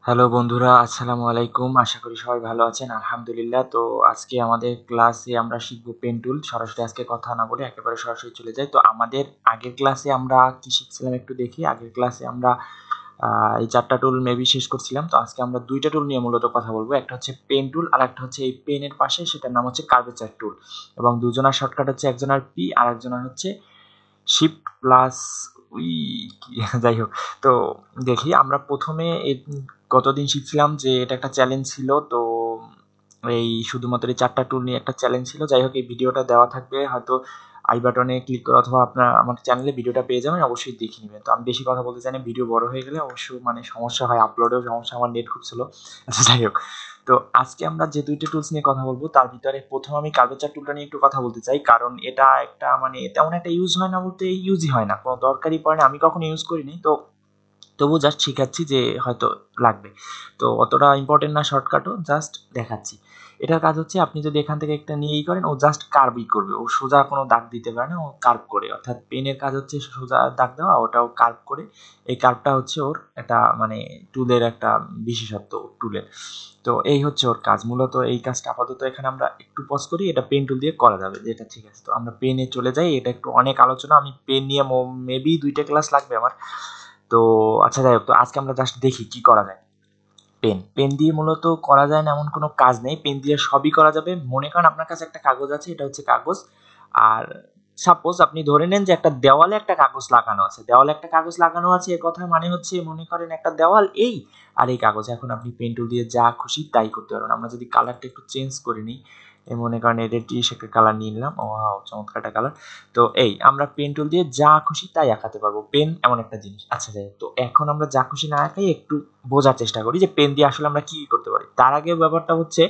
Hello বন্ধুরা, আসসালামু আলাইকুম। আশা করি সবাই ভালো আছেন। আলহামদুলিল্লাহ। তো আজকে আমাদের ক্লাসে আমরা শিখব পেন টুল। সরাসরি আজকে কথা না বলে একেবারে সরাসরি চলে যাই। তো আমাদের আগের ক্লাসে আমরা কি শিখছিলাম একটু দেখি। আগের ক্লাসে আমরা এই ৪ টা টুল মেবি শেষ করছিলাম। তো আজকে আমরা ২ টা টুল নিয়ে মূলত কথা বলব। একটা হচ্ছে পেন টুল আর একটা হচ্ছে এই পেনের পাশে সেটার নাম হচ্ছে কার্ভেচার টুল। এবং দুজনার শর্টকাট হচ্ছে একজনার পি আর একজনার হচ্ছে শিফট প্লাস উই কি যাই হোক। তো দেখি আমরা ১ম এ গতদিন শিখছিলাম যে এটা একটা চ্যালেঞ্জ ছিল। তো এই শুধুমাত্র এই ৪ টা টুল নিয়ে একটা চ্যালেঞ্জ ছিল। যাই হোক এই ভিডিওটা দেওয়া থাকবে হয়তো আই বাটনে ক্লিক করে অথবা আপনার আমার চ্যানেলে ভিডিওটা পেয়ে যাবেন। অবশ্যই দেখে নিবেন। তো আমি বেশি কথা বলতে চাই না। ভিডিও বড় হয়ে গেলে অবশ্য মানে সমস্যা হয়। আপলোডেও সমস্যা। আমার নেট খুব স্লো। আচ্ছা যাই হোক। তো আজকে আমরা যে ২ টা টুলস নিয়ে কথা বলব তার ভিতরে ১ম আমি কার্ভেচার টুলটা নিয়ে একটু কথা বলতে চাই। কারণ এটা একটা মানে তেমন একটা ইউজ হয় না বলতে ইউজই হয় না। কোনো দরকারই পড়ে না। আমি কখনো ইউজ করিনি। তো তবুও জাস্ট শিখাচ্ছি যে হয়তো লাগবে। তো অতটা ইম্পোর্টেন্ট না শর্টকাটও জাস্ট দেখাচ্ছি। এটার কাজ হচ্ছে আপনি যদি এখান থেকে একটা নিয়েই করেন ও জাস্ট কার্ভই করবে। ও সোজা কোনো দাগ দিতে পারে না, ও কার্ভ করে। অর্থাৎ পেনের কাজ হচ্ছে সোজা দাগ দেওয়া, ওটাও কার্ভ করে। এই কার্ভটা হচ্ছে ওর একটা মানে টুলের একটা বিশেষত্ব টুলের। তো এই হচ্ছে ওর কাজ। মূলত এই কাজটা আপাতত এখানে আমরা একটু পজ করি। এটা পেন টুল দিয়ে করা যাবে। যেটা ঠিক আছে। তো আমরা পেনে চলে যাই। এটা একটু অনেক আলোচনা। আমি পেন নিয়ে মেবি ২ টা ক্লাস লাগবে আমার। তো আচ্ছা যাই হোক। তো আজকে আমরা জাস্ট দেখি কি করা যায়। পেন দিয়ে মূলত করা যায় না এমন কোনো কাজ নেই। পেন দিয়ে সবই করা যাবে। মনে করেন আপনার কাছে একটা কাগজ আছে, এটা হচ্ছে কাগজ। আর সাপোজ আপনি ধরে নেন যে একটা দেওয়ালে একটা কাগজ লাগানো আছে। দেওয়ালে একটা কাগজ লাগানো আছে এর কথার মানে হচ্ছে মনে করেন একটা দেওয়াল এই আর এই কাগজ। এখন আপনি পেন টুল দিয়ে যা খুশি তাই করতে পারবেন। আমরা যদি কালারটা একটু চেঞ্জ করে নিই, মনে করেন রেডিশ একটা কালার নিয়ে নিলাম। ওয়াও চমৎকার একটা কালার। তো এই আমরা পেন টুল দিয়ে যা খুশি তাই আঁকাতে পারবো। পেন এমন একটা জিনিস। আচ্ছা যাই হোক। তো এখন আমরা যা খুশি না আঁকাই একটু বোঝার চেষ্টা করি যে পেন দিয়ে আসলে আমরা কি করতে পারি। তার আগে ব্যাপারটা হচ্ছে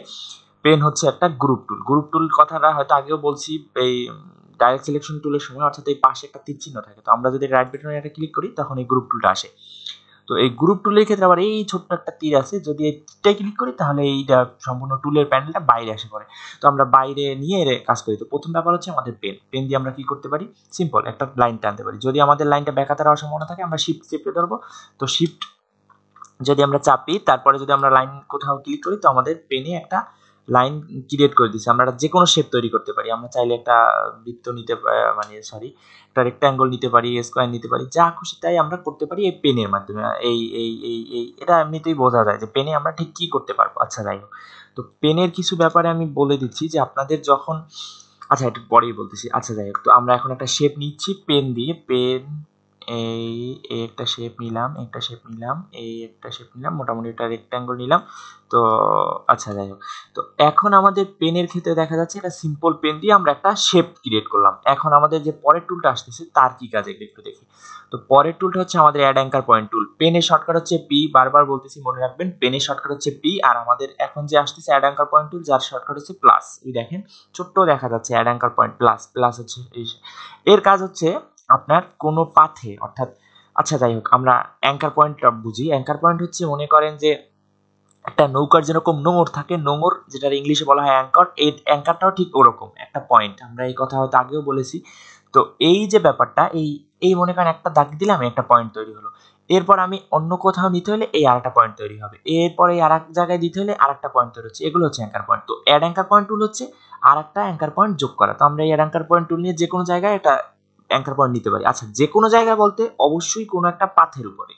পেন হচ্ছে একটা গ্রুপ টুল। গ্রুপ টুল কথাটা হয়তো আগেও বলছি এই ডাইরেক্ট সিলেকশন টুলের সময়, অর্থাৎ এই পাশে একটা তীর চিহ্ন থাকে। তো আমরা যদি রাইট বাটনে এটা ক্লিক করি তখন এই গ্রুপ টুলটা আসে। তো এই গ্রুপ টুলের ক্ষেত্রে আবার এই ছোট্ট একটা তীর আছে, যদি এই তীরটায় ক্লিক করি তাহলে এইটা সম্পূর্ণ টুলের প্যানেলটা বাইরে এসে পড়ে। তো আমরা বাইরে নিয়ে এর কাজ করি। তো প্রথম ব্যাপার হচ্ছে আমাদের পেন দিয়ে আমরা কি করতে পারি, সিম্পল একটা লাইন টানতে পারি। যদি আমাদের লাইনটা বেঁকাতে হওয়ার সম্ভাবনা থাকে আমরা শিফট চেপে ধরবো। তো শিফট যদি আমরা চাপি তারপরে যদি আমরা লাইন কোথাও ক্লিক করি তো আমাদের পেনে একটা লাইন ক্রিয়েট করে দিচ্ছে। আমরা যে কোনো শেপ তৈরি করতে পারি। আমরা চাইলে একটা বৃত্ত নিতে মানে সরি একটা রেক্ট্যাঙ্গল নিতে পারি, স্কোয়ার নিতে পারি, যা খুশি তাই আমরা করতে পারি এই পেনের মাধ্যমে। এই এটা এমনিতেই বোঝা যায় যে পেনে আমরা ঠিক কি করতে পারবো। আচ্ছা যাই হোক। তো পেনের কিছু ব্যাপারে আমি বলে দিচ্ছি যে আপনাদের যখন আচ্ছা একটু পরেই বলতেছি। আচ্ছা যাই হোক। তো আমরা এখন একটা শেপ নিচ্ছি পেন দিয়ে। পেন এই একটা শেপ নিলাম, একটা শেপ নিলাম, এই একটা শেপ নিলাম, মোটামুটি একটা রেক্ট্যাঙ্গল নিলাম। তো আচ্ছা যাই হোক। তো এখন আমাদের পেনের ক্ষেত্রে দেখা যাচ্ছে এটা সিম্পল পেন দিয়ে আমরা একটা শেপ ক্রিয়েট করলাম। এখন আমাদের যে পরের টুলটা আসতেছে তার কি কাজ একটু দেখি। তো পরের টুলটা হচ্ছে আমাদের অ্যাড অ্যাঙ্কার পয়েন্ট টুল। পেনের শর্টকাট হচ্ছে পি, বারবার বলতেছি মনে রাখবেন। পেনের শর্টকাট হচ্ছে পি আর আমাদের এখন যে আসতেছে অ্যাড অ্যাঙ্কার পয়েন্ট টুল যার শর্টকাট হচ্ছে প্লাস। এই দেখেন ছোট্ট দেখা যাচ্ছে add anchor point plus. Plus হচ্ছে এর কাজ হচ্ছে আপনার কোনো পাথে অর্থাৎ আচ্ছা যাই হোক আমরা অ্যাঙ্কার পয়েন্টটা বুঝি। অ্যাঙ্কার পয়েন্ট হচ্ছে মনে করেন যে একটা নৌকার যেরকম নোঙর থাকে, নোঙর যেটার ইংলিশে বলা হয় অ্যাঙ্কর, এই অ্যাঙ্কারটাও ঠিক ওরকম একটা পয়েন্ট। আমরা এই কথা হয়তো আগেও বলেছি। তো এই যে ব্যাপারটা এই এই মনে করেন একটা দাগ দিলাম একটা পয়েন্ট তৈরি হলো। এরপর আমি অন্য কোথাও নিতে হলে এই আরেকটা পয়েন্ট তৈরি হবে। এরপরে আর এক জায়গায় দিতে হলে আরেকটা পয়েন্ট তৈরি হচ্ছে। এগুলো হচ্ছে অ্যাঙ্কার পয়েন্ট। তো অ্যাড অ্যাঙ্কার পয়েন্ট টুল হচ্ছে আরেকটা অ্যাঙ্কার পয়েন্ট যোগ করা। তো আমরা এই অ্যাড অ্যাঙ্কার পয়েন্ট টুল নিয়ে যে কোনো জায়গায় এটা অ্যাঙ্কার পয়েন্ট নিতে পারি। আচ্ছা যে কোনো জায়গায় বলতে অবশ্যই কোনো একটা পাথের উপরে।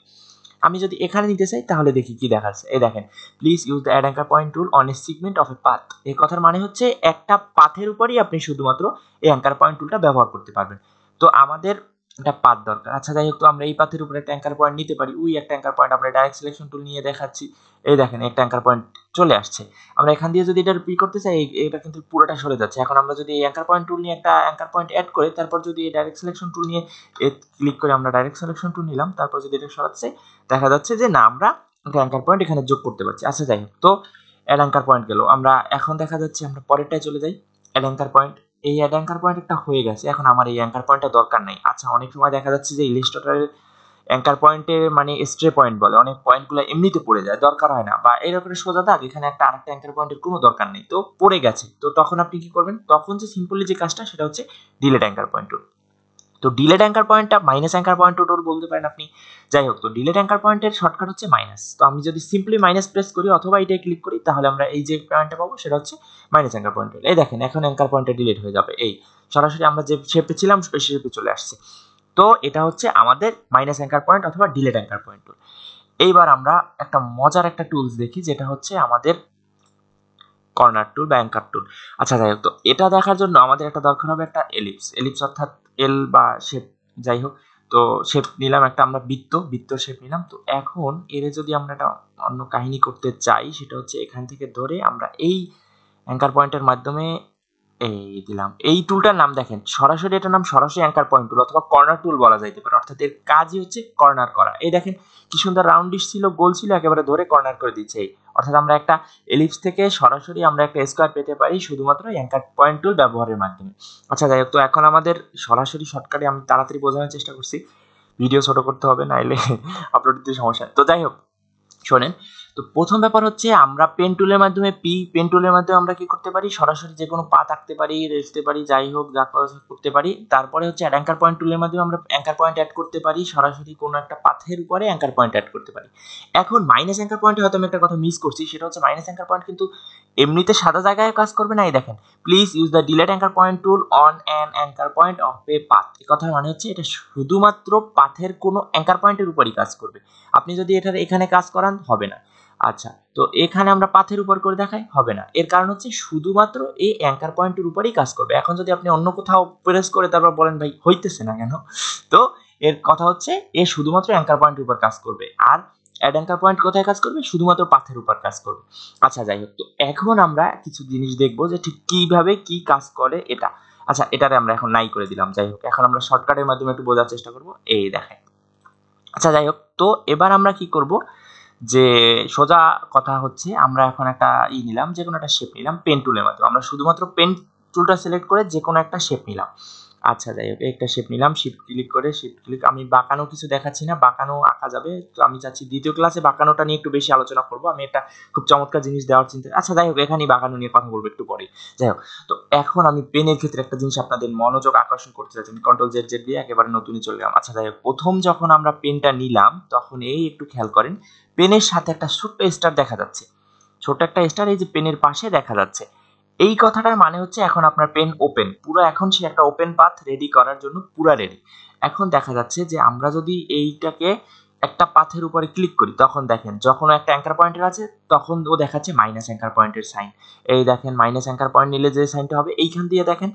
আমি যদি এখানে নিতে চাই তাহলে দেখি কি দেখাচ্ছে। এই দেখেন please use the add anchor point tool on a segment of a path. এই কথার মানে হচ্ছে একটা পাথের উপরই আপনি শুধুমাত্র এই অ্যাঙ্কার পয়েন্ট টুলটা ব্যবহার করতে পারবেন। তো আমাদের একটা পাথ দরকার। আচ্ছা যাই হোক। তো আমরা এই পাথের উপরে একটা অ্যাঙ্কার পয়েন্ট নিতে পারি। ওই একটা অ্যাঙ্কার পয়েন্ট আমরা ডাইরেক্ট সিলেকশন টুল নিয়ে দেখাচ্ছি। এই দেখেন একটা অ্যাঙ্কার পয়েন্ট চলে আসছে। আমরা এখান দিয়ে যদি এটা রিপিট করতে চাই এটা কিন্তু পুরোটা সরে যাচ্ছে। এখন আমরা যদি এই অ্যাঙ্কার পয়েন্ট টুল নিয়ে একটা অ্যাঙ্কার পয়েন্ট অ্যাড করে তারপর যদি এই ডাইরেক্ট সিলেকশন টুল নিয়ে ক্লিক করে আমরা ডাইরেক্ট সিলেকশন টুল নিলাম, তারপর যদি এটা সরাচ্ছে দেখা যাচ্ছে যে না আমরা একটা অ্যাঙ্কার পয়েন্ট এখানে যোগ করতে পারছি। আচ্ছা যাই হোক। তো অ্যাড অ্যাঙ্কার পয়েন্ট গেল। আমরা এখন দেখা যাচ্ছে আমরা পরেরটায় চলে যাই। Add anchor point. এই অ্যাড অ্যাঙ্কার পয়েন্ট একটা হয়ে গেছে। এখন আমার এই অ্যাঙ্কার পয়েন্টটা দরকার নাই। আচ্ছা অনেক সময় দেখা যাচ্ছে যে ইলাস্ট্রেটরের অ্যাঙ্কার পয়েন্টের মানে স্ট্রে পয়েন্ট বলে, অনেক পয়েন্টগুলো এমনিতে পড়ে যায়, দরকার হয় না, বা এরকম সোজা দাগ এখানে একটা আরেকটা অ্যাঙ্কার পয়েন্টের কোনো দরকার নেই, তো পড়ে গেছে। তো তখন আপনি কি করবেন, তখন যে সিম্পলি যে কাজটা সেটা হচ্ছে ডিলিট অ্যাঙ্কার পয়েন্ট টুল। তো ডিলেড অ্যাঙ্কার পয়েন্টটা মাইনাস অ্যাঙ্কার পয়েন্ট টোটাল বলতে পারেন আপনি। যাই হোক, তো ডিলেড অ্যাঙ্কার পয়েন্টের শর্টকাট হচ্ছে মাইনাস। তো আমি যদি সিম্পলি মাইনাস প্রেস করি অথবা এটাই ক্লিক করি, তাহলে আমরা এই যে পয়েন্টটা পাবো সেটা হচ্ছে মাইনাস অ্যাঙ্কার পয়েন্ট। এই দেখেন এখন অ্যাঙ্কার পয়েন্টটা ডিলেট হয়ে যাবে, এই সরাসরি আমরা যে শেপে ছিলাম সেই শেপে চলে আসছে। তো এটা হচ্ছে আমাদের মাইনাস অ্যাঙ্কার পয়েন্ট অথবা ডিলেড অ্যাঙ্কার পয়েন্ট টুল। এইবার আমরা একটা মজার একটা টুলস দেখি, যেটা হচ্ছে আমাদের কর্নার টুল বা অ্যাঙ্কার টুল। আচ্ছা যাই হোক, তো এটা দেখার জন্য আমাদের একটা দরকার হবে একটা এলিপস। এলিপস অর্থাৎ এল বা শেপ, যাই হোক। তো শেপ নিলাম একটা, আমরা বৃত্ত শেপ নিলাম। তো এখন এর যদি আমরা একটা অন্য কাহিনী করতে চাই, সেটা হচ্ছে এখান থেকে ধরে আমরা এই অ্যাঙ্কার পয়েন্টের মাধ্যমে এই দিলাম। এই টুলটার নাম দেখেন, সরাসরি এটার নাম সরাসরি অ্যাঙ্কার পয়েন্ট টুল অথবা কর্নার টুল বলা যাইতে পারে। অর্থাৎ এর কাজই হচ্ছে কর্নার করা। এই দেখেন কি সুন্দর রাউন্ডিশ ছিল, গোল ছিল, একেবারে ধরে কর্নার করে দিচ্ছে। অর্থাৎ আমরা একটা এলিপস থেকে সরাসরি আমরা একটা স্কোয়ার পেতে পারি শুধুমাত্র অ্যাঙ্কার পয়েন্ট টুল ব্যবহারের মাধ্যমে। আচ্ছা যাই হোক, তো এখন আমাদের সরাসরি শর্টকাটে আমি তাড়াতাড়ি বোঝানোর চেষ্টা করছি, ভিডিও ছোট করতে হবে নাইলে আপলোড দিতে সমস্যা। তো যাই হোক শোনেন, তো প্রথম ব্যাপার হচ্ছে আমরা পেন টুলের মাধ্যমে পেন টুলের মাধ্যমে আমরা কি করতে পারি, সরাসরি যে কোনো পাত আঁকতে পারি, রেখতে পারি, যাই হোক যা করতে পারি। তারপরে হচ্ছে অ্যাঙ্কার পয়েন্ট টুলের মাধ্যমে আমরা অ্যাঙ্কার পয়েন্ট অ্যাড করতে পারি, সরাসরি কোনো একটা পাথের উপরে অ্যাঙ্কার পয়েন্ট অ্যাড করতে পারি। এখন মাইনাস অ্যাঙ্কার পয়েন্টে হয়তো আমি একটা কথা মিস করছি, সেটা হচ্ছে মাইনাস অ্যাঙ্কার পয়েন্ট কিন্তু এমনিতে সাদা জায়গায় কাজ করবে না। এই দেখেন, please use the delete anchor point tool on an anchor point of a path. এই কথার মানে হচ্ছে এটা শুধুমাত্র পাথের কোনো অ্যাঙ্কার পয়েন্টের উপরই কাজ করবে। আপনি যদি এটার এখানে কাজ করান হবে না। আচ্ছা, তো এখানে আমরা পাথের উপর করে দেখাই, হবে না। এর কারণ হচ্ছে শুধুমাত্র এই অ্যাঙ্কার পয়েন্টের উপরেই কাজ করবে। এখন যদি আপনি অন্য কোথাও প্রেস করে তারপর বলেন ভাই হইতেছে না কেন, তো এর কথা হচ্ছে এ শুধুমাত্র অ্যাঙ্কার পয়েন্টের উপর কাজ করবে। আর অ্যাড অ্যাঙ্কার পয়েন্ট কোথায় কাজ করবে, শুধুমাত্র পাথের উপর কাজ করবে। আচ্ছা যাই হোক, তো এখন আমরা কিছু জিনিস দেখবো যে ঠিক কিভাবে কি কাজ করে এটা। আচ্ছা, এটারে আমরা এখন নাই করে দিলাম। যাই হোক, এখন আমরা শর্টকাটের মাধ্যমে একটু বোঝার চেষ্টা করবো, এই দেখেন। আচ্ছা যাই হোক, তো এবার আমরা কি করব, যে সোজা কথা হচ্ছে আমরা এখন একটা নিলাম, যে কোনো একটা শেপ নিলাম পেন টুলের মাধ্যমে। আমরা শুধুমাত্র পেন টুলটা সিলেক্ট করে যে কোনো একটা শেপ নিলাম। আচ্ছা যাই হোক, একটা শেপ নিলাম, শিফট ক্লিক করে শিফট ক্লিক। আমি বাঁকানো কিছু দেখাচ্ছি না, বাঁকানো আঁকা যাবে। তো আমি চাচ্ছি দ্বিতীয় ক্লাসে বাঁকানোটা নিয়ে একটু বেশি আলোচনা করব। আমি একটা খুব চমৎকার জিনিস দেওয়ার চিন্তা, আচ্ছা যাই হোক, এখানেই বাঁকানো নিয়ে কথা বলবো একটু পরে। যাই হোক, তো এখন আমি পেনের ক্ষেত্রে একটা জিনিস আপনাদের মনোযোগ আকর্ষণ করতে চাচ্ছি। কন্ট্রোল জেড জেড দিয়ে একেবারে নতুনই চলে গেলাম। আচ্ছা যাই হোক, প্রথম যখন আমরা পেনটা নিলাম তখন এই একটু খেয়াল করেন, পেনের সাথে একটা ছোট্ট স্টার দেখা যাচ্ছে। ছোট একটা স্টার এই যে পেনের পাশে দেখা যাচ্ছে। এই কথাটার মানে হচ্ছে এখন আপনার পেন ওপেন, পুরো এখন সে একটা ওপেন পাথ রেডি করার জন্য পুরো রেডি। এখন দেখা যাচ্ছে যে আমরা যদি এইটাকে একটা পাথের উপরে ক্লিক করি, তখন দেখেন যখন একটা অ্যাঙ্কার পয়েন্টের আছে তখন ও দেখাচ্ছে মাইনাস অ্যাঙ্কার পয়েন্টের সাইন। এই দেখেন মাইনাস অ্যাঙ্কার পয়েন্ট নিলে যে সাইনটা হবে এইখান দিয়ে দেখেন,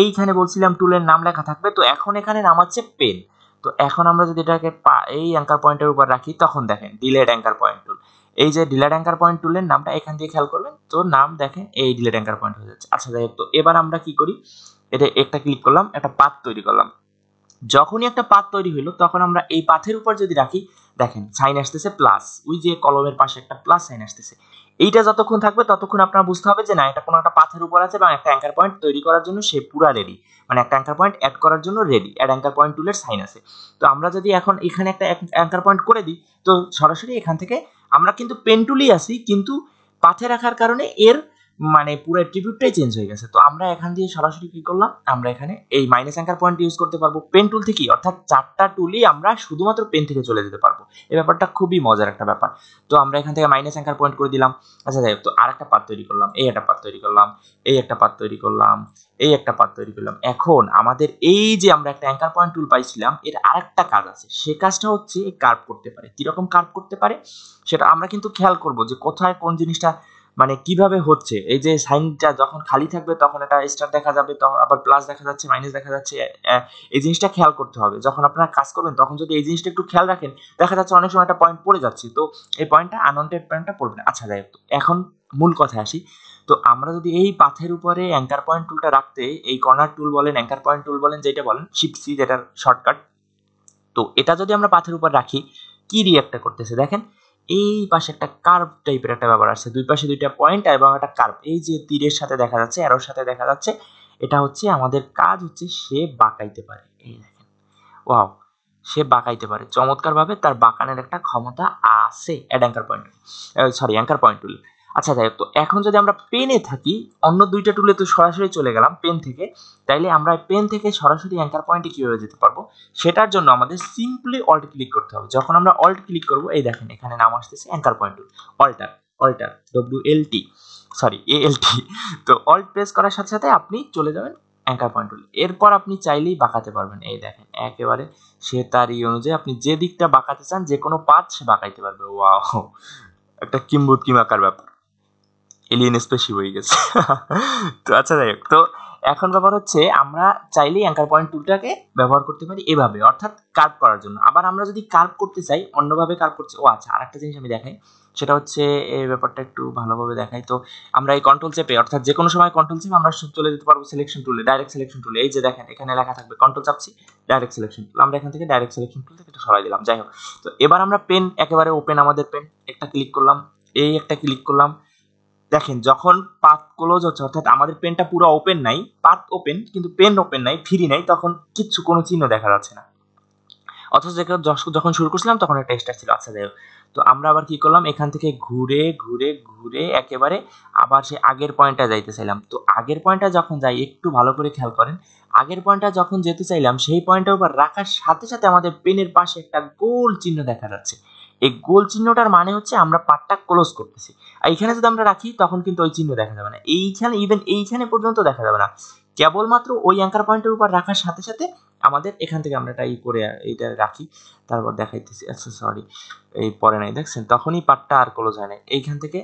এইখানে বলছিলাম টুলের নাম লেখা থাকবে। তো এখন এখানে নাম হচ্ছে পেন। তো এখন আমরা যদি এটাকে এই অ্যাঙ্কার পয়েন্টের উপর রাখি, তখন দেখেন ডিলেড অ্যাঙ্কার পয়েন্ট টুল। এই যে ডিলেড অ্যাঙ্কার পয়েন্ট টুলের নামটা এখান দিয়ে খেয়াল করবেন, তো নাম দেখেন এই ডিলেড অ্যাঙ্কার পয়েন্ট হয়ে যাচ্ছে। আচ্ছা যাই হোক, তো এবার আমরা কি করি, এটা একটা ক্লিক করলাম, একটা পাথ তৈরি করলাম। যখনই একটা পাথ তৈরি হলো তখন আমরা এই পাথের উপর যদি রাখি, দেখেন সাইন আসতেছে প্লাস, ওই যে কলমের পাশে একটা প্লাস সাইন আসতেছে। এইটা যতক্ষণ থাকবে ততক্ষণ আপনারা বুঝতে হবে যে না, এটা কোনো একটা পাথের উপর আছে এবং একটা অ্যাঙ্কার পয়েন্ট তৈরি করার জন্য সে পুরা রেডি, মানে একটা অ্যাঙ্কার পয়েন্ট অ্যাড করার জন্য রেডি। অ্যাড অ্যাঙ্কার পয়েন্ট টুলের সাইন আছে। তো আমরা যদি এখন এখানে একটা অ্যাঙ্কার পয়েন্ট করে দিই, তো সরাসরি এখান থেকে আমরা কিন্তু পেন টুলই আছি, কিন্তু পাথে রাখার কারণে এর মানে পুরো অ্যাট্রিবিউটটাই চেঞ্জ হয়ে গেছে। তো আমরা এখান দিয়ে সরাসরি কি করলাম, আমরা এখানে এই মাইনাস অ্যাঙ্কার পয়েন্ট ইউজ করতে পারবো পেন টুল থেকেই, অর্থাৎ চারটা টুলই আমরা শুধুমাত্র পেন থেকে চলে যেতে পারবো। এই ব্যাপারটা খুবই মজার একটা ব্যাপার। তো আমরা এখান থেকে মাইনাস অ্যাঙ্কার পয়েন্ট করে দিলাম। আচ্ছা যাই হোক, তো আরেকটা পাথ তৈরি করলাম, এই একটা পাথ তৈরি করলাম, এই একটা পাথ তৈরি করলাম, এই একটা পাথ তৈরি করলাম। এখন আমাদের এই যে আমরা একটা অ্যাঙ্কার পয়েন্ট টুল পাইছিলাম, এর আরেকটা কাজ আছে। সে কাজটা হচ্ছে কার্ভ করতে পারে। কিরকম কার্ভ করতে পারে সেটা আমরা কিন্তু খেয়াল করব, যে কোথায় কোন জিনিসটা মানে কিভাবে হচ্ছে। এই যে সাইনটা যখন খালি থাকবে তখন একটা স্টার দেখা যাবে, তখন আবার প্লাস দেখা যাচ্ছে, মাইনাস দেখা যাচ্ছে। এই জিনিসটা খেয়াল করতে হবে যখন আপনারা কাজ করবেন। তখন যদি এই জিনিসটা একটু খেয়াল রাখেন, দেখা যাচ্ছে অনেক সময় একটা পয়েন্ট পড়ে যাচ্ছে, তো এই পয়েন্টটা আনওয়ান্টেড পয়েন্টটা পড়বে না। আচ্ছা যাই হোক, এখন মূল কথায় আসি। তো আমরা যদি এই পাথের উপরে অ্যাঙ্কার পয়েন্ট টুলটা রাখতে, এই কর্নার টুল বলেন, অ্যাঙ্কার পয়েন্ট টুল বলেন, যেটা বলেন, শিফট সি যেটার শর্টকাট, তো এটা যদি আমরা পাথের উপর রাখি, কি রিঅ্যাক্টটা করতেছে দেখেন। এই পাশে একটা কার্ভ টাইপের একটা ব্যাপার আছে, দুই পাশে দুইটা পয়েন্ট এবং একটা কার্ভ, এই যে তীরের সাথে দেখা যাচ্ছে, অ্যারোর সাথে দেখা যাচ্ছে। এটা হচ্ছে আমাদের কাজ হচ্ছে সে বাঁকাইতে পারে। এই দেখেন, ওয়াও, সে বাঁকাইতে পারে চমৎকারভাবে, তার বাঁকানোর একটা ক্ষমতা আছে add anchor point, sorry anchor point tool. আচ্ছা যাই হোক, তো এখন যদি আমরা পেনে থাকি, অন্য দুইটা টুলে তো সরাসরি চলে গেলাম পেন থেকে, তাইলে আমরা পেন থেকে সরাসরি অ্যাঙ্কার পয়েন্টে কিভাবে যেতে পারবো, সেটার জন্য আমাদের সিম্পলি অল্ট ক্লিক করতে হবে। যখন আমরা অল্ট ক্লিক করব, এই দেখেন এখানে নাম আসতেছে anchor point tool, alter, alter WLT, sorry ALT। তো অল্ট প্রেস করার সাথে সাথে আপনি চলে যাবেন অ্যাঙ্কার পয়েন্ট টুল। এরপর আপনি চাইলেই বাঁকাতে পারবেন, এই দেখেন একেবারে সে তার অনুযায়ী আপনি যে দিকটা বাঁকাতে চান, যে কোনো পাথ সে বাঁকাইতে পারবে। ওয়াও, একটা কিম্বুত ব্যাপার, এলিয়েন স্পেসশিপ হয়ে গেছে। তো আচ্ছা যাই হোক, তো এখন ব্যাপার হচ্ছে আমরা চাইলেই অ্যাঙ্কার পয়েন্ট টুলটাকে ব্যবহার করতে পারি এভাবে, অর্থাৎ কার্ভ করার জন্য। আবার আমরা যদি কার্ভ করতে চাই, অন্যভাবে কার্ভ করতে, ও আচ্ছা আরেকটা জিনিস আমি দেখাই, সেটা হচ্ছে এই ব্যাপারটা একটু ভালোভাবে দেখাই। তো আমরা এই কন্ট্রোল চেপে, অর্থাৎ যে কোনো সময় কন্ট্রোল চেপে আমরা চলে যেতে পারবো সিলেকশন টুলে, ডাইরেক্ট সিলেকশন টুলে। এই যে দেখেন এখানে লেখা থাকবে কন্ট্রোল চাপছি, ডাইরেক্ট সিলেকশন টুল, আমরা এখান থেকে ডাইরেক্ট সিলেকশন টুল থেকে এটা সরাই দিলাম। যাই হোক, তো এবার আমরা পেন একেবারে ওপেন, আমাদের পেন একটা ক্লিক করলাম, এই একটা ক্লিক করলাম, দেখেন যখন পাথ ক্লোজ হচ্ছে, অর্থাৎ আমাদের পেনটা পুরো ওপেন নাই, পাথ ওপেন কিন্তু পেন ওপেন নাই, ফ্রি নাই, তখন কিচ্ছু কোনো চিহ্ন দেখা যাচ্ছে না। অথচ যখন শুরু করছিলাম তখন একটা এক্সট্রা ছিল। আচ্ছা যাই হোক, তো আমরা আবার কি করলাম, এখান থেকে ঘুরে ঘুরে ঘুরে একেবারে আবার সে আগের পয়েন্টটা যাইতে চাইলাম। তো আগের পয়েন্টটা যখন যাই, একটু ভালো করে খেয়াল করেন, আগের পয়েন্টটা যখন যেতে চাইলাম, সেই পয়েন্টের উপর রাখার সাথে সাথে আমাদের পেনের পাশে একটা গোল চিহ্ন দেখা যাচ্ছে। এই গোল চিহ্নটার মানে হচ্ছে আমরা পার্টটা ক্লোজ করতেছি। আর এইখানে যদি আমরা রাখি, তখন কিন্তু ওই চিহ্ন দেখা যাবে না, এইখানে ইভেন এইখানে পর্যন্ত দেখা যাবে না, কেবলমাত্র ওই অ্যাঙ্কার পয়েন্টের উপর রাখার সাথে সাথে আমাদের এখান থেকে আমরা এটা করে এইটা রাখি, তারপর দেখাইতেছি। আচ্ছা সরি, এই পরে নাই, দেখছেন তখনই পার্টটা আর ক্লোজ হয় না। এইখান থেকে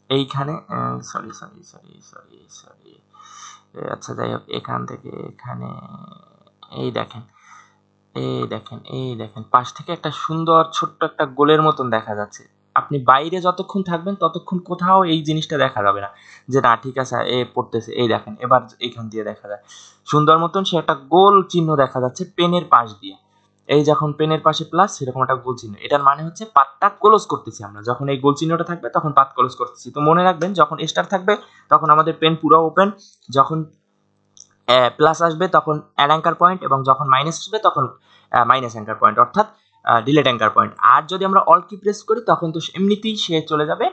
এইখানে, sorry sorry sorry sorry sorry, আচ্ছা যাই হোক, এখান থেকে এখানে, এই দেখেন এই দেখেন এই দেখেন পাশ থেকে একটা সুন্দর ছোট্ট একটা গোলের মতন দেখা যাচ্ছে। আপনি বাইরে যতক্ষণ থাকবেন ততক্ষণ কোথাও এই জিনিসটা দেখা যাবে না যে না ঠিক আছে এ পড়তেছে। এই দেখেন এবার এইখান দিয়ে দেখা যায় সুন্দর মতন সে একটা গোল চিহ্ন দেখা যাচ্ছে পেনের পাশ দিয়ে। এই যখন পেনের পাশে প্লাস, সেরকম একটা গোল চিহ্ন, এটার মানে হচ্ছে পাতটা ক্লোজ করতেছি আমরা। যখন এই গোল চিহ্নটা থাকবে তখন পাত ক্লোজ করতেছি। তো মনে রাখবেন, যখন স্টার থাকবে তখন আমাদের পেন পুরো ওপেন, যখন প্লাস আসবে তখন অ্যাড অ্যাঙ্কার পয়েন্ট, এবং যখন মাইনাস আসবে তখন মাইনাস অ্যাঙ্কার পয়েন্ট, অর্থাৎ ডিলেট অ্যাঙ্কার পয়েন্ট। আর যদি আমরা অল কি প্রেস করি, তখন তো এমনিতেই সে চলে যাবে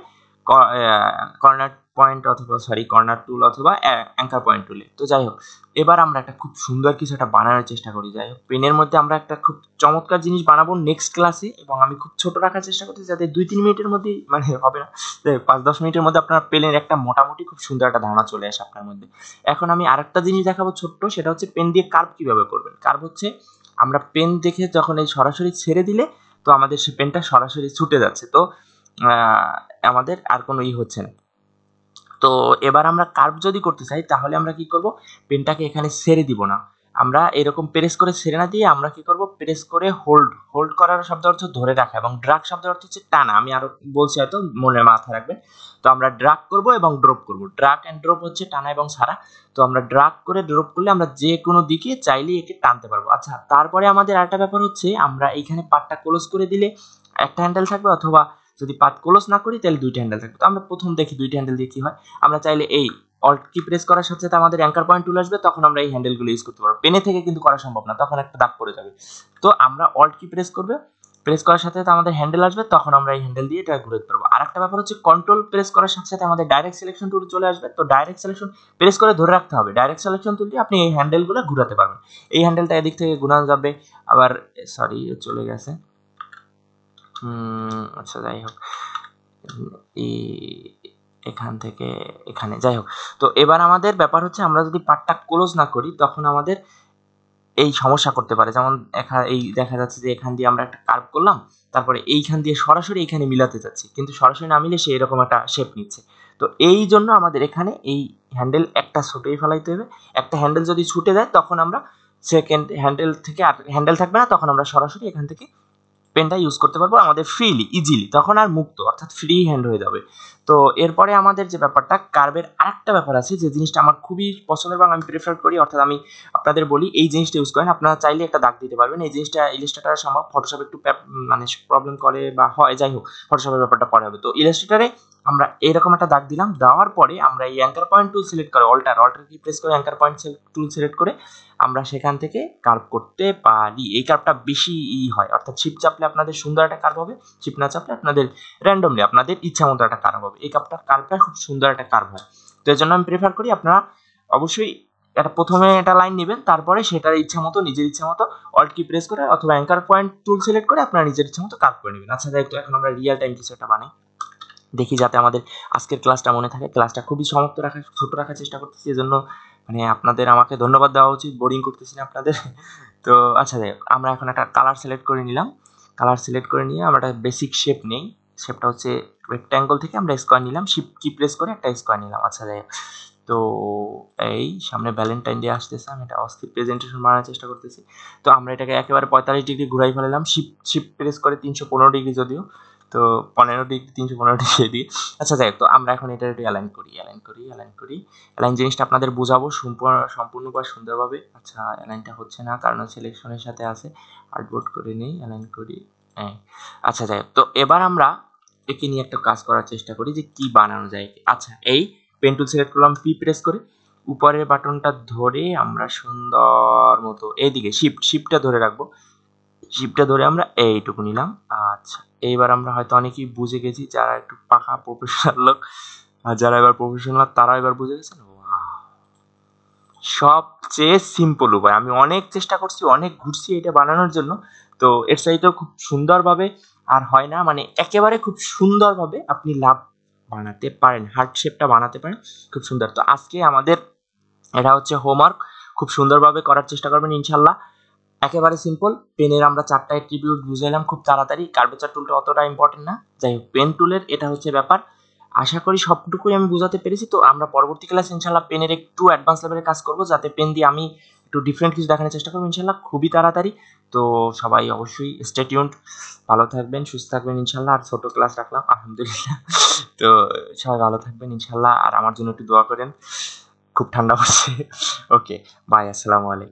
কর্নার পয়েন্ট অথবা সরি কর্নার টুল অথবা অ্যাঙ্কার পয়েন্ট টুলে। তো যাই হোক, এবার আমরা একটা খুব সুন্দর কিছু একটা বানানোর চেষ্টা করি। যাই হোক, পেনের মধ্যে আমরা একটা খুব চমৎকার জিনিস বানাবো নেক্সট ক্লাসে, এবং আমি খুব ছোট রাখার চেষ্টা করছি যাতে 2-3 মিনিটের মধ্যেই, মানে হবে না 5-10 মিনিটের মধ্যে আপনার পেনের একটা মোটামুটি খুব সুন্দর একটা ধারণা চলে আসে আপনার মধ্যে। এখন আমি আরেকটা জিনিস দেখাবো ছোট্ট, সেটা হচ্ছে পেন দিয়ে কার্ভ কিভাবে করবেন। কার্ভ হচ্ছে আমরা পেন দেখে যখন এই সরাসরি ছেড়ে দিলে, তো আমাদের সে পেনটা সরাসরি ছুটে যাচ্ছে, তো আমাদের আর কোনো হচ্ছে না। তো এবার আমরা কার্ভ যদি করতে চাই, তাহলে আমরা কি করব, পেনটাকে এখানে ছেড়ে দিব না, আমরা এরকম প্রেস করে ছেড়ে না দিয়ে আমরা কি করব, প্রেস করে হোল্ড করার শব্দ অর্থ ধরে রাখা, এবং ড্রাগ শব্দের অর্থ হচ্ছে টানা। আমি আরো বলছি, হয়তো মনে মাথায় রাখবেন। তো আমরা ড্রাগ করব এবং ড্রপ করব, ড্রাগ এন্ড ড্রপ হচ্ছে টানা এবং ছাড়া। তো আমরা ড্রাগ করে ড্রপ করলে আমরা যে কোনো দিকে চাইলে একে টানতে পারবো। আচ্ছা, তারপরে আমাদের আরেকটা ব্যাপার হচ্ছে, আমরা এইখানে পার্টটা ক্লোজ করে দিলে একটা হ্যান্ডেল থাকবে, অথবা যদি পাথ ক্লোজ না করি তাহলে দুইটা হ্যান্ডেল থাকবে। তো আমরা প্রথম দেখি দুইটা হ্যান্ডেল দিয়ে কি হয়। আমরা চাইলে এই অল্ট কি প্রেস করার সাথে সাথে আমাদের অ্যাঙ্কার পয়েন্ট টুল আসবে, তখন আমরা এই হ্যান্ডেলগুলো ইউজ করতে পারবো। পেনে থেকে কিন্তু করা সম্ভব না, তখন একটা দাগ পড়ে যাবে। তো আমরা অল্ট কি প্রেস করবে, প্রেস করার সাথে সাথে আমাদের হ্যান্ডেল আসবে, তখন আমরা এই হ্যান্ডেল দিয়ে এটা ঘুরে পারবো। আর একটা ব্যাপার হচ্ছে, কন্ট্রোল প্রেস করার সাথে সাথে আমাদের ডাইরেক্ট সিলেকশন টুল চলে আসবে। তো ডাইরেক্ট সিলেকশন প্রেস করে ধরে রাখতে হবে, ডাইরেক্ট সিলেকশন টুল দিয়ে আপনি এই হ্যান্ডেলগুলো ঘুরাতে পারবেন। এই হ্যান্ডেলটা এদিক থেকে ঘুরানো যাবে, আবার সরি চলে গেছে, আচ্ছা যাই হোক, এখান থেকে এখানে, যাই হোক। তো এবার আমাদের ব্যাপার হচ্ছে, আমরা যদি পার্টটা ক্লোজ না করি তখন আমাদের এই সমস্যা করতে পারে। যেমন এই দেখা যাচ্ছে যে এখান দিয়ে আমরা একটা কার্ভ করলাম, তারপরে এইখান দিয়ে সরাসরি এখানে মিলাতে যাচ্ছি, কিন্তু সরাসরি না মিলে সে এরকম একটা শেপ নিচ্ছে। তো এই জন্য আমাদের এখানে এই হ্যান্ডেল একটা ছুটেই ফেলাইতে হবে। একটা হ্যান্ডেল যদি ছুটে যায়, তখন আমরা সেকেন্ড হ্যান্ডেল থেকে আর হ্যান্ডেল থাকবে না, তখন আমরা সরাসরি এখান থেকে পেনটা ইউজ করতে পারবো আমাদের ফ্রিলি, ইজিলি, তখন আর মুক্ত, অর্থাৎ ফ্রি হ্যান্ড হয়ে যাবে। তো এরপরে আমাদের যে ব্যাপারটা, কার্ভের আরেকটা ব্যাপার আছে, যে জিনিসটা আমার খুবই পছন্দের এবং আমি প্রেফার করি, অর্থাৎ আমি আপনাদের বলি এই জিনিসটা ইউজ করেন। আপনারা চাইলে একটা দাগ দিতে পারবেন, এই জিনিসটা ইলাস্ট্রেটর সম্ভব, ফটোশপ একটু মানে প্রবলেম করে বা হয়, যাই হোক ফটোশপের ব্যাপারটা পরে হবে। তো ইলাস্ট্রেটরে আমরা এরকম একটা দাগ দিলাম, দেওয়ার পরে আমরা এই অ্যাঙ্কার পয়েন্ট টুল সিলেক্ট করে অল্টার কি প্রেস করে অ্যাঙ্কার পয়েন্ট টুল সিলেক্ট করে আমরা সেখান থেকে কার্ভ করতে পারি। এই কার্ভটা বেশি হয়, অর্থাৎ শিফট চাপলে আপনাদের সুন্দর একটা কার্ভ হবে, শিফট না চাপলে আপনাদের র্যান্ডমলি আপনাদের ইচ্ছা মতো একটা কার্ভ হবে। এই কার্ভটা খুব সুন্দর একটা কার্ভ হয়। তো এর জন্য আমি প্রেফার করি আপনারা অবশ্যই এটা প্রথমে একটা লাইন নেবেন, তারপরে সেটার ইচ্ছা মতো নিজের ইচ্ছা মতো অল্ট কি প্রেস করে অথবা অ্যাঙ্কার পয়েন্ট টুল সিলেক্ট করে আপনারা নিজের ইচ্ছা মতো কার্ভ করে নেবেন। আচ্ছা, দেখো এখন আমরা রিয়েল টাইম কিছু একটা বানাই, দেখি যাতে আমাদের আজকের ক্লাসটা মনে থাকে। ক্লাসটা খুবই সমাপ্ত রাখার, ছোট রাখার চেষ্টা করতেছি, এজন্য মানে আপনাদের আমাকে ধন্যবাদ দেওয়া উচিত, বোরিং করতেছি না আপনাদের। তো আচ্ছা, দেখো আমরা এখন একটা কালার সিলেক্ট করে নিলাম। কালার সিলেক্ট করে নিয়ে আমরা একটা বেসিক শেপ নেই, শেপটা হচ্ছে রেক্ট্যাঙ্গল থেকে আমরা স্কোয়ার নিলাম, শিফট কি প্রেস করে একটা স্কোয়ার নিলাম। আচ্ছা, দেখো তো এই সামনে ভ্যালেন্টাইন ডে আসতেছে, আমি এটা অস্থির প্রেজেন্টেশন বানানোর চেষ্টা করতেছি। তো আমরা এটাকে একেবারে 45 ডিগ্রি ঘুরাই ফেলাম, শিফট প্রেস করে 315 ডিগ্রি, যদিও তো 15 ডিগ্রি 315 ডিগ্রি দিই। আচ্ছা, যাই হোক, তো আমরা এখন এটা একটু অ্যালাইন করি। অ্যালাইন জিনিসটা আপনাদের বোঝাবো সম্পূর্ণ বা সুন্দরভাবে। আচ্ছা, অ্যালাইনটা হচ্ছে না কারণ সিলেকশনের সাথে আছে, আর্টবোর্ড করে নেই, অ্যালাইন করি। হ্যাঁ, আচ্ছা, যাই হোক, তো এবার আমরা একে নিয়ে একটা কাজ করার চেষ্টা করি যে কি বানানো যায়। আচ্ছা, এই পেন টুল সিলেক্ট করলাম, পি প্রেস করে উপরের বাটনটা ধরে আমরা সুন্দর মতো এইদিকে শিফটটা ধরে রাখবো, শিফটটা ধরে আমরা এইটুকু নিলাম। আচ্ছা, এইবার আমরা হয়তো অনেকেই বুঝে গেছি, যারা একটু পাকা প্রফেশনাল লোক আর যারা এবার প্রফেশনাল তারা এবার বুঝে গেছেন। সবচেয়ে সিম্পল উপায়, আমি অনেক চেষ্টা করছি, অনেক ঘুরছি এটা বানানোর জন্য, তো এর চাইতেও খুব সুন্দরভাবে আর হয় না, মানে একেবারে খুব সুন্দরভাবে আপনি লাভ বানাতে পারেন, হার্ট শেপটা বানাতে পারেন খুব সুন্দর। তো আজকে আমাদের এটা হচ্ছে হোমওয়ার্ক, খুব সুন্দরভাবে করার চেষ্টা করবেন ইনশাল্লাহ। একেবারে সিম্পল, পেনের আমরা 4টা অ্যাট্রিবিউট বুঝাইলাম খুব তাড়াতাড়ি, কার্ভেচার টুলটা অতটা ইম্পর্টেন্ট না, যাই হোক পেন টুলের এটা হচ্ছে ব্যাপার। আশা করি সবটুকুই আমি বোঝাতে পেরেছি। তো আমরা পরবর্তী ক্লাসে ইনশাল্লাহ পেনের একটু অ্যাডভান্স লেভেলের কাজ করব, যাতে পেন দিয়ে আমি একটু ডিফারেন্ট কিছু দেখানোর চেষ্টা করবো ইনশাল্লাহ খুবই তাড়াতাড়ি। তো সবাই অবশ্যই স্টে টিউনড, ভালো থাকবেন, সুস্থ থাকবেন ইনশাল্লাহ। আর ছোট ক্লাস রাখলাম আলহামদুলিল্লাহ। তো সবাই ভালো থাকবেন ইনশাল্লাহ, আর আমার জন্য একটু দোয়া করেন, খুব ঠান্ডা পড়ছে। ওকে, বাই, আসসালামু আলাইকুম।